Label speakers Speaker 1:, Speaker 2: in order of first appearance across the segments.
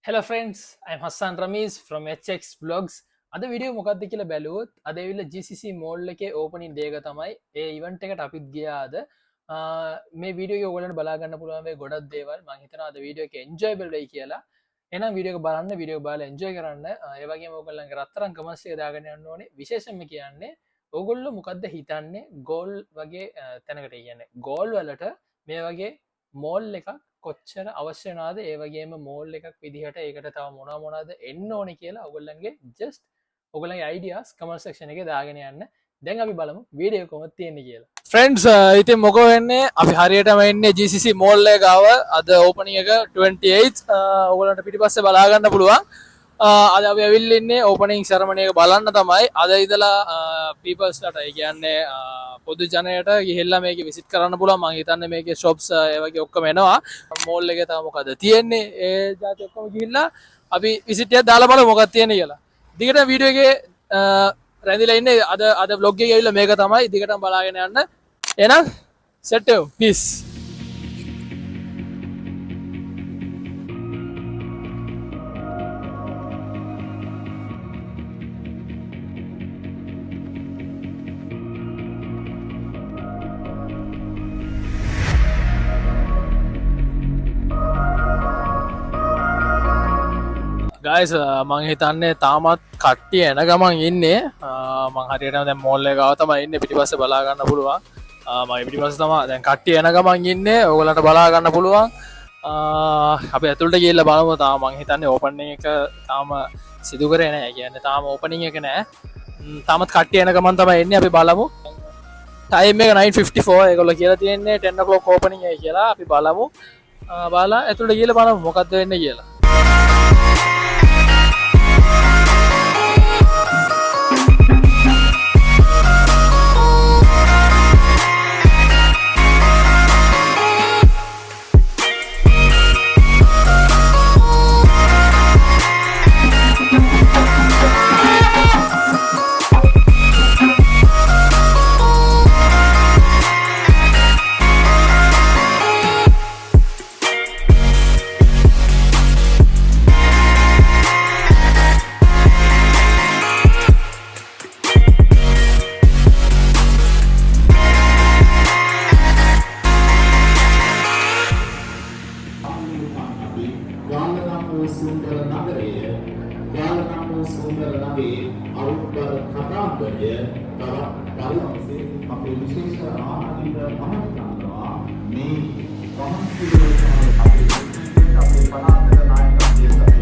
Speaker 1: Hello friends, I'm Hassan Rameez from HX Vlogs. අද video මොකක්ද කියලා බැලුවොත් අද ඇවිල්ලා GCC mall එකේ opening day එක තමයි. ඒ event එකට අපිත් ගියා අද. මේ වීඩියෝ එක ඔයගොල්ලන්ට බලා ගන්න පුළුවන් මේ ගොඩක් දේවල්. මම හිතනවා අද වීඩියෝ එක enjoyable වෙයි කියලා. එහෙනම් වීඩියෝ එක බලන්න, වීඩියෝ එක බලලා enjoy කරන්න. ඒ වගේම ඔයගොල්ලන්ගේ රත්තරන් comments එක දාගෙන යන්න ඕනේ. විශේෂයෙන්ම කියන්නේ ඔයගොල්ලෝ මොකද්ද හිතන්නේ goal වගේ තැනකට කියන්නේ. goal වලට මේ වගේ mall එකක් කොච්චර අවශ්‍යනාද ඒ වගේම මෝල් එකක් විදිහට ඒකට තව මොනවද එන්න ඕනි කියලා ඔයගොල්ලන්ගේ ජස්ට් ඔයගොල්ලන්ගේ අයිඩියාස් කමෙන්ට් සෙක්ෂන් එකේ දාගෙන යන්න. දැන් අපි බලමු වීඩියෝ කොහොමද තියෙන්නේ කියලා. ෆ්‍රෙන්ඩ්ස් ඉතින් මොකෝ වෙන්නේ අපි හරියටම එන්නේ GCC මෝල් එක ගාව. අද ඕපනින් එක 28th ඔයගොල්ලන්ට පිටිපස්සේ බලා ගන්න පුළුවන්. අද අපි ඇවිල්ලා ඉන්නේ ඕපනින් සෙරමනි එක බලන්න තමයි. අද ඉඳලා පීපල්ස්ලාට ඒ කියන්නේ පොදු ජනයට ගිහිල්ලා මේක විසිට් කරන්න පුළුවන්. මම හිතන්නේ මේකේ shops ඒ වගේ ඔක්කොම එනවා. මෝල් එකේ තව මොකද තියෙන්නේ ඒ જાති ඔක්කොම ගිහිල්ලා අපි විසිට් එකක් දාලා බලමු මොකක්ද තියෙන්නේ කියලා. දිගට වීඩියෝ එකේ රැඳිලා ඉන්නේ අද vlog එකේ ඇවිල්ලා මේක තමයි. දිගටම බලාගෙන යන්න. එහෙනම් set වෙමු. peace. ගයිස් මං හිතන්නේ තාමත් කට්ටිය එන ගමන් ඉන්නේ. මං හරියටම දැන් මෝල් එක ගාව තමයි ඉන්නේ. පිටිපස්සේ බලා ගන්න පුළුවන්. මම පිටිපස්සේ තමයි දැන් කට්ටිය එන ගමන් ඉන්නේ. ඕගොල්ලන්ට බලා ගන්න පුළුවන්. අපි ඇතුළට ගිහිල්ලා බලමු. තාම මං හිතන්නේ ඕපනින් එක තාම සිදු කරේ නැහැ. කියන්නේ තාම ඕපනින් එක නැහැ. තාමත් කට්ටිය එන ගමන් තමයි එන්නේ. අපි බලමු. ටයිම් එක 9:54. ඒගොල්ලෝ කියලා තියෙන්නේ 10 o'clock ඕපනින් එකයි කියලා. අපි බලමු. බලලා ඇතුළට ගිහිල්ලා බලමු මොකද්ද වෙන්නේ කියලා.
Speaker 2: සුන්දර නගරය ගාලනම සුන්දර නගරයේ අරුත්බර කතාන්දරය තවත් පරිවර්තනයේ අපේ විශේෂ ආනන්ද අමතකනවා මේ කොහොමද අපේ පනාතර නායකත්වයේ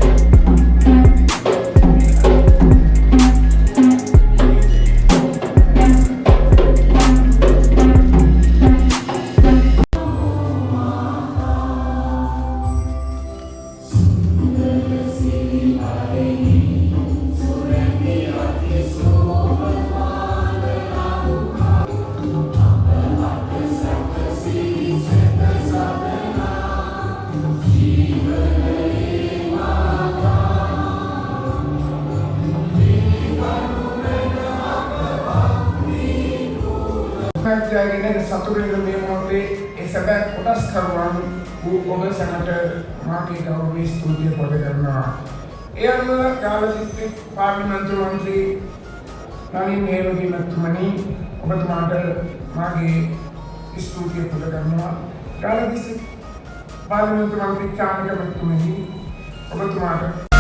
Speaker 3: ජයගෙන සතුටින් මේ මොහොතේ ඒ සැබෑ කොටස් කරුවන් වූ ඔබ සැමට මාගේ ගෞරවනීය ස්තුතිය පොද කරනවා. ඒ අනුව ගාල්ල දිස්ත්‍රික් පාර්ලිමේන්තු මන්ත්‍රී නලින් නේරුගේ මැතිතුමනි ඔබතුමාට මාගේ ස්තුතිය පොද කරනවා. ගාල්ල දිස්ත්‍රික් පාර්ලිමේන්තු මන්ත්‍රී චානක මැතිතුමනි ඔබතුමාට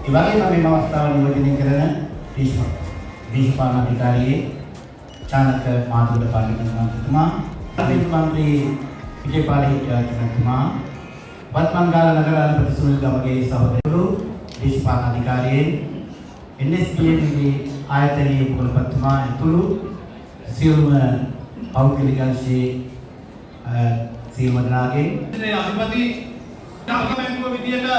Speaker 4: ඉවගේ මේ අවස්ථාව නියෝජනය කරන දේශපාලන අධිකාරියේ චානක මාතුල පාර්ලිමේන්තු මන්ත්‍රීතුමා, මන්ත්‍රී විජේපාල හිටියාචනතුමා, වත්මන්ගාල නගර අධිපති සුනිල් ගමගේ සහෝදරවරු, දේශපාලන අධිකාරියේ NSBMගේ ආයතනයේ කුලපතිතුමා ඇතුළු සියලුම පෞද්ගලික අංශයේ සියලුම දෙනාගේ
Speaker 5: අධිපති නායකතුමා විදියට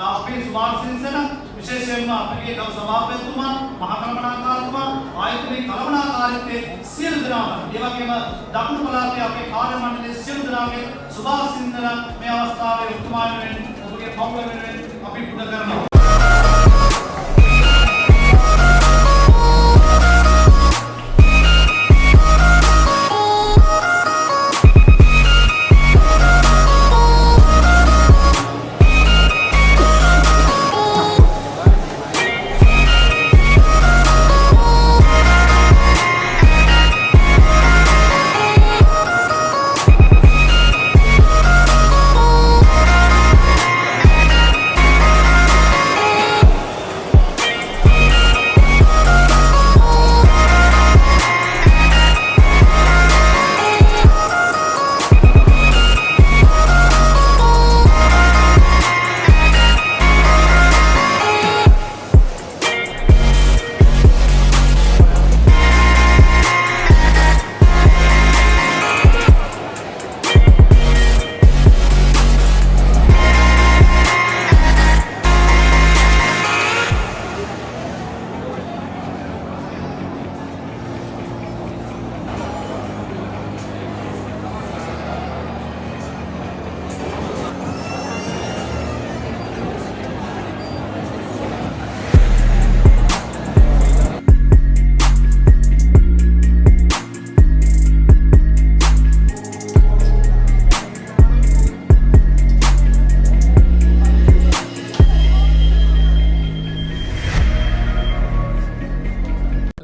Speaker 5: අපේ සුභාන් සින්සන විශේෂයෙන්ම අපගේ ගම් සභාපතිතුමා මහා කළමනාකාරතුමා ආයතනයේ කළමනාකාරීත්වයේ සියලු දෙනාම ඒ වගේම දකුණු පළාතේ අපේ කාර්ය මණ්ඩලයේ සියලු දෙනාගේ සුභාසින්දන මේ අවස්ථාවේ උතුමාණන් ඔබගේ කවුල වෙනුවෙන් අපි පුද කරනවා.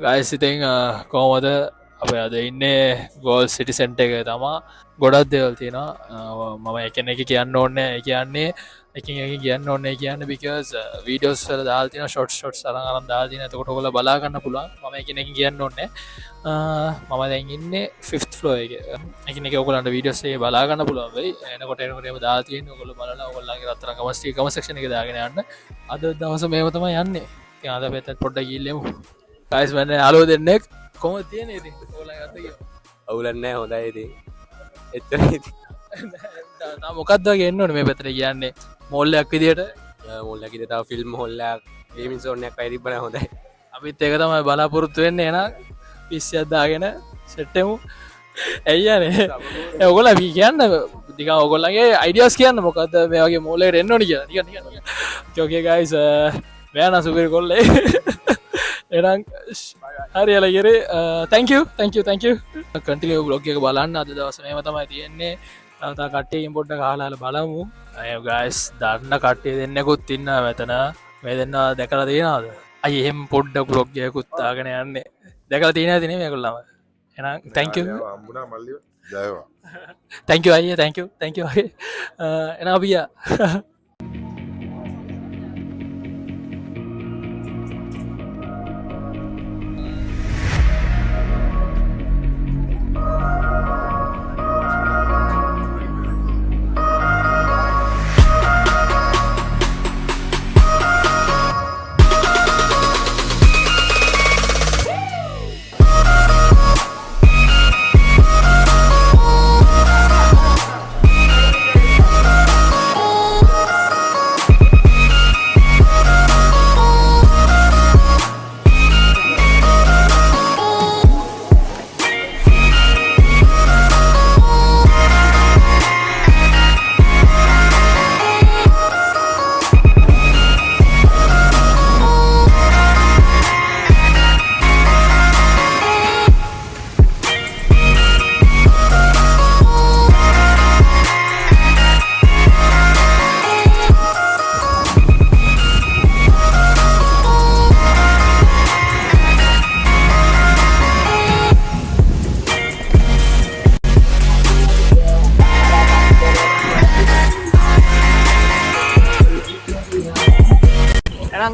Speaker 1: ගයිස් ඉතින් කොහොමද අප අද ඉන්නේ ගෝල් සිටි සෙන්ටර් එක තමා ගොඩක් දේවල් තියෙනවා මම එකන එක කියන්න ඕනේ කියන්නේ එකින් එක කියන්න ඕනේ කියන්නේ because වීඩියෝස් වල දාලා තියෙන ෂොට්ස් අරන් දාලා තියෙන එතකොට ඔයගොල්ලෝ බලා ගන්න පුළුවන් මම එකන එක කියන්න ඕනේ මම දැන් ඉන්නේ 5th floor එකේ එකන එක ඔයගොල්ලන්ට වීඩියෝස් එකේ බලා ගන්න පුළුවන් වෙයි එනකොට එහෙම දාලා තියෙන්නේ ඔයගොල්ලෝ බලලා ඔයගොල්ලන්ගේ රත්තරන් කම සෙක්ෂන් එකේ දාගෙන යන්න අද දවසේ මේව තමයි යන්නේ ඉතින් අද පැත්තට පොඩ්ඩක් ගිහිල්ලෙමු ගයිස් මම අලුව දෙන්නෙක් කොහොමද තියෙන්නේ ඉතින් ඔයගොල්ලන් අත ගියා
Speaker 6: අවුලක් නැහැ හොඳයි ඉතින් එච්චරයි
Speaker 1: තා මොකක්ද වගේ එන්න ඕනේ මේ පැත්තට කියන්නේ මෝල් එකක් විදියට
Speaker 6: මොල්ලක් ඉතින් තව ෆිල්ම් හෝල් එකක් ගේමින් සෝන් එකක් වයි තිබ්බනම් හොඳයි
Speaker 1: අපිත් ඒක තමයි බලාපොරොත්තු වෙන්නේ එහෙනම් පිස්සියක් දාගෙන සෙට් එමු ඇයියනේ ඔයගොල්ලෝ අපි කියන්න ටිකක් ඔයගොල්ලන්ගේ අයිඩියාස් කියන්න මොකද්ද මේ වගේ මෝල් එකට එන්න ඕනේ කියලා ටික ඕකේ ගයිස් මෙයා නසුපිරි කොල්ලේ එනම් හරි අලගිරේ තැංක යු කන්ටිනියු බ්ලොග් එක බලන්න අද දවස් මේව තමයි තියෙන්නේ තා කට්ටියකින් පොඩ්ඩක් අහලා බලමු අය ගයිස් දන්න කට්ටිය දෙන්නෙකුත් ඉන්නවා මෙතන මේ දෙන්නා දැකලා තියෙනවද අය එහෙම පොඩ්ඩක් බ්ලොග් එකකුත් දාගෙන යන්නේ දැකලා තියෙනවද නේ මේගොල්ලම එහෙනම් තැංක යු
Speaker 7: හම්බුණා මල්ලිව ජයවා
Speaker 1: තැංක යු අයියා තැංක යු එහෙනම් අපි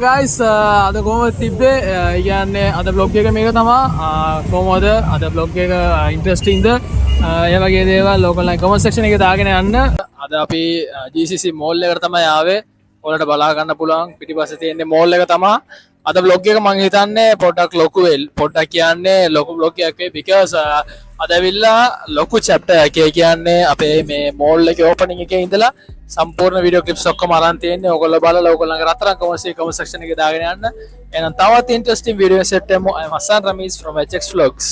Speaker 1: ගයිස් අද කොහොමද තිබ්බේ කියන්නේ අද බ්ලොග් එක මේක තමා කොහොමද අද බ්ලොග් එක ඉන්ටරෙස්ටිංද ඒ වගේ දේවල් ඔයගොල්ලන් කමෙන්ට් සෙක්ෂන් එකේ දාගෙන යන්න අද අපි GCC මෝල් එකට තමයි ආවේ ඔයාලට බලා ගන්න පුළුවන් පිටිපස්සේ තියෙන මෝල් එක තමා අද බ්ලොග් එක මම හිතන්නේ පොඩ්ඩක් ලොකු වෙල් පොඩ්ඩක් කියන්නේ ලොකු බ්ලොග් එකක් වෙයි because අද ඇවිල්ලා ලොකු chapter එකක් කියන්නේ අපේ මේ මෝල් එකේ ඕපනින් එකේ ඉඳලා සම්පූර්ණ වීඩියෝ ක්ලිප්ස් ඔක්කොම අරන් තියෙන්නේ ඔයගොල්ලෝ බලලා ඔයගොල්ලන්ගේ රත්තරන් කමර්ස් සෙක්ෂන් එකේ දාගෙන යන්න එහෙනම් තවත් ඉන්ටරෙස්ටිං වීඩියෝ සෙට් එකක් I'm Hassan Rameez from HX Vlogs